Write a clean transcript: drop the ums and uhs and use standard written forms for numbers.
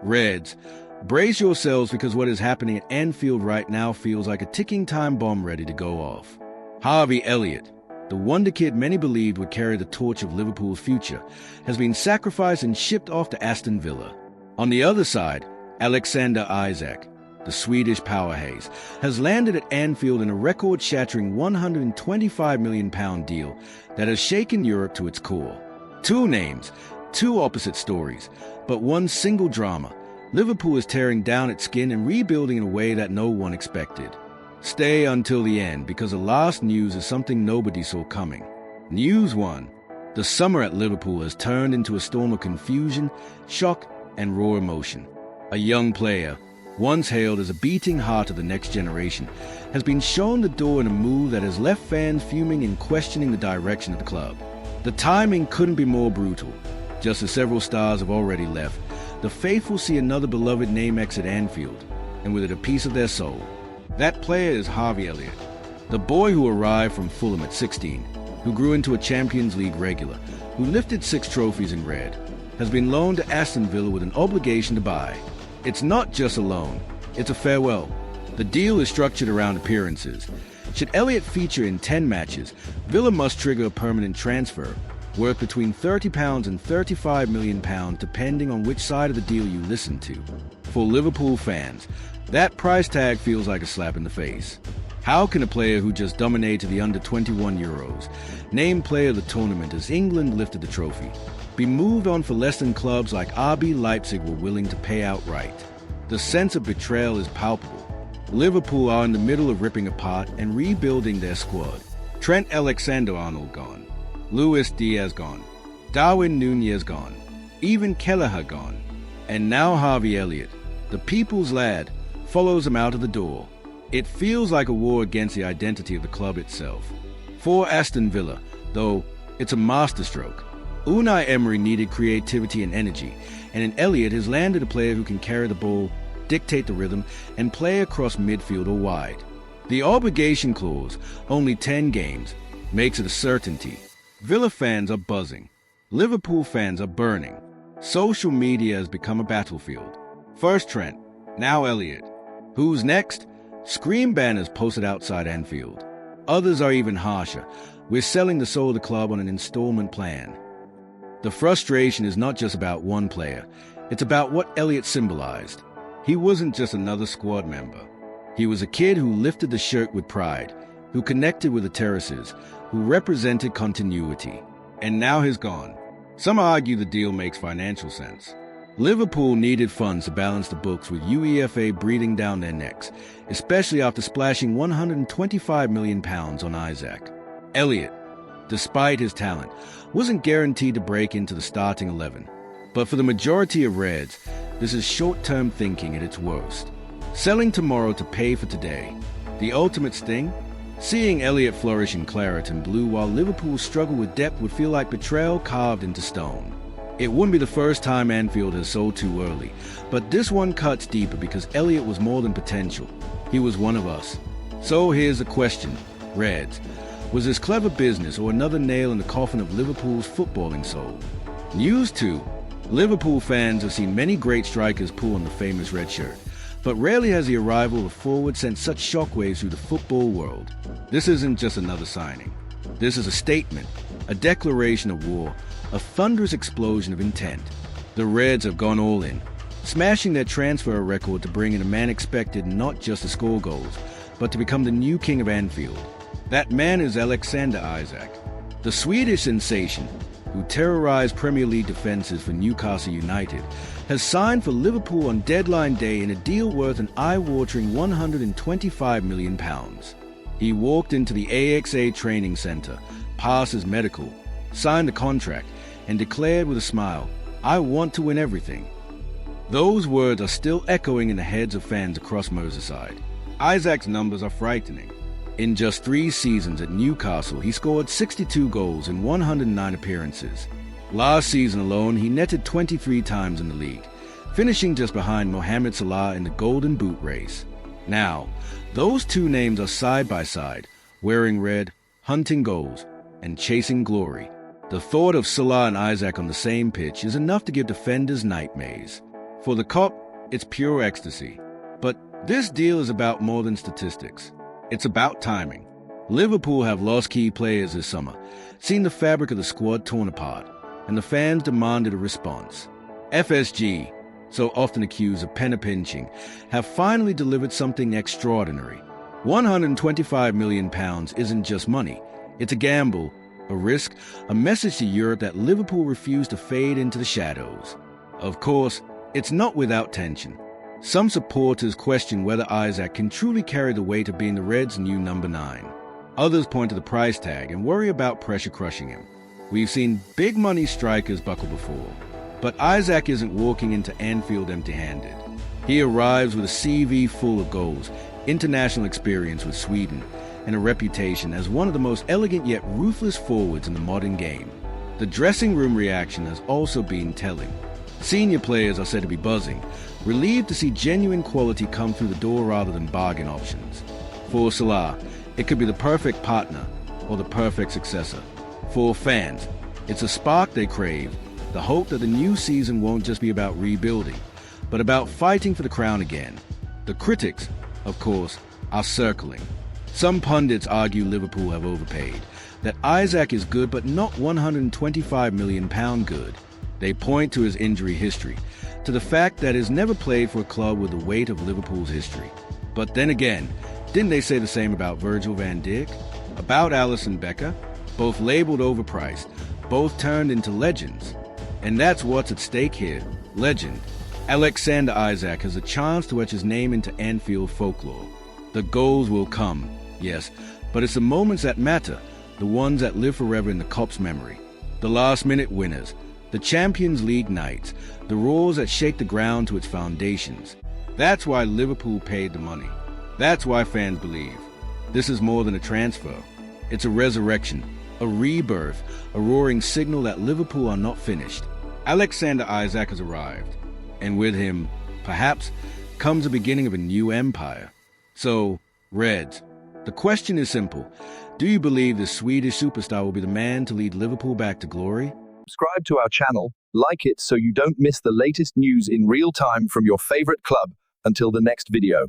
Reds, brace yourselves because what is happening at Anfield right now feels like a ticking time bomb ready to go off. Harvey Elliott, the wonder kid many believed would carry the torch of Liverpool's future, has been sacrificed and shipped off to Aston Villa. On the other side, Alexander Isak, the Swedish powerhouse, has landed at Anfield in a record-shattering £125 million deal that has shaken Europe to its core. Two names, two opposite stories, but one single drama. Liverpool is tearing down its skin and rebuilding in a way that no one expected. Stay until the end because the last news is something nobody saw coming. News 1. The summer at Liverpool has turned into a storm of confusion, shock, and raw emotion. A young player, once hailed as a beating heart of the next generation, has been shown the door in a move that has left fans fuming and questioning the direction of the club. The timing couldn't be more brutal. Just as several stars have already left, the faithful see another beloved name exit Anfield, and with it a piece of their soul. That player is Harvey Elliott, the boy who arrived from Fulham at 16, who grew into a Champions League regular, who lifted 6 trophies in red, has been loaned to Aston Villa with an obligation to buy. It's not just a loan, it's a farewell. The deal is structured around appearances. Should Elliott feature in 10 matches, Villa must trigger a permanent transfer, worth between £30 and £35 million depending on which side of the deal you listen to. For Liverpool fans, that price tag feels like a slap in the face. How can a player who just dominated the under-21 Euros, named player of the tournament as England lifted the trophy, be moved on for less than clubs like RB Leipzig were willing to pay outright? The sense of betrayal is palpable. Liverpool are in the middle of ripping apart and rebuilding their squad. Trent Alexander-Arnold gone. Luis Diaz gone. Darwin Núñez gone. Even Kelleher gone. And now Harvey Elliott, the people's lad, follows him out of the door. It feels like a war against the identity of the club itself. For Aston Villa, though, it's a masterstroke. Unai Emery needed creativity and energy, and in Elliott has landed a player who can carry the ball, dictate the rhythm, and play across midfield or wide. The obligation clause, only 10 games, makes it a certainty. Villa fans are buzzing. Liverpool fans are burning. Social media has become a battlefield. First Trent, now Elliott. Who's next? Scream banners posted outside Anfield. Others are even harsher. We're selling the soul of the club on an installment plan. The frustration is not just about one player. It's about what Elliott symbolized. He wasn't just another squad member. He was a kid who lifted the shirt with pride, who connected with the terraces, who represented continuity. And now he's gone. Some argue the deal makes financial sense. Liverpool needed funds to balance the books with UEFA breathing down their necks, especially after splashing £125 million on Isak. Elliott, despite his talent, wasn't guaranteed to break into the starting 11. But for the majority of Reds, this is short-term thinking at its worst. Selling tomorrow to pay for today. The ultimate sting? Seeing Elliott flourish in claret and blue while Liverpool's struggle with depth would feel like betrayal carved into stone. It wouldn't be the first time Anfield has sold too early, but this one cuts deeper because Elliott was more than potential. He was one of us. So here's the question, Reds. Was this clever business or another nail in the coffin of Liverpool's footballing soul? News 2. Liverpool fans have seen many great strikers pull on the famous red shirt, but rarely has the arrival of a forward sent such shockwaves through the football world. This isn't just another signing. This is a statement, a declaration of war, a thunderous explosion of intent. The Reds have gone all in, smashing their transfer record to bring in a man expected not just to score goals, but to become the new king of Anfield. That man is Alexander Isak, the Swedish sensation, who terrorized Premier League defenses for Newcastle United, has signed for Liverpool on deadline day in a deal worth an eye-watering £125 million. He walked into the AXA training centre, passed his medical, signed the contract, and declared with a smile, "I want to win everything." Those words are still echoing in the heads of fans across Merseyside. Isak's numbers are frightening. In just 3 seasons at Newcastle, he scored 62 goals in 109 appearances. Last season alone, he netted 23 times in the league, finishing just behind Mohamed Salah in the Golden Boot race. Now, those two names are side by side, wearing red, hunting goals, and chasing glory. The thought of Salah and Isak on the same pitch is enough to give defenders nightmares. For the Kop, it's pure ecstasy. But this deal is about more than statistics. It's about timing. Liverpool have lost key players this summer, seen the fabric of the squad torn apart, and the fans demanded a response. FSG, so often accused of penny pinching, have finally delivered something extraordinary. £125 million isn't just money. It's a gamble, a risk, a message to Europe that Liverpool refused to fade into the shadows. Of course, it's not without tension. Some supporters question whether Isak can truly carry the weight of being the Reds' new number 9. Others point to the price tag and worry about pressure crushing him. We've seen big money strikers buckle before, but Isak isn't walking into Anfield empty-handed. He arrives with a CV full of goals, international experience with Sweden, and a reputation as one of the most elegant yet ruthless forwards in the modern game. The dressing room reaction has also been telling. Senior players are said to be buzzing, relieved to see genuine quality come through the door rather than bargain options. For Salah, it could be the perfect partner or the perfect successor. For fans, it's a spark they crave, the hope that the new season won't just be about rebuilding, but about fighting for the crown again. The critics, of course, are circling. Some pundits argue Liverpool have overpaid, that Isak is good but not £125 million good. They point to his injury history, to the fact that he's never played for a club with the weight of Liverpool's history. But then again, didn't they say the same about Virgil van Dijk? About Alisson Becker? Both labeled overpriced, both turned into legends. And that's what's at stake here, legend. Alexander Isak has a chance to etch his name into Anfield folklore. The goals will come, yes, but it's the moments that matter, the ones that live forever in the Kop's memory. The last-minute winners, the Champions League nights, the roars that shake the ground to its foundations. That's why Liverpool paid the money. That's why fans believe. This is more than a transfer. It's a resurrection, a rebirth, a roaring signal that Liverpool are not finished. Alexander Isak has arrived. And with him, perhaps, comes the beginning of a new empire. So, Reds, the question is simple. Do you believe the Swedish superstar will be the man to lead Liverpool back to glory? Subscribe to our channel, like it so you don't miss the latest news in real time from your favorite club. Until the next video.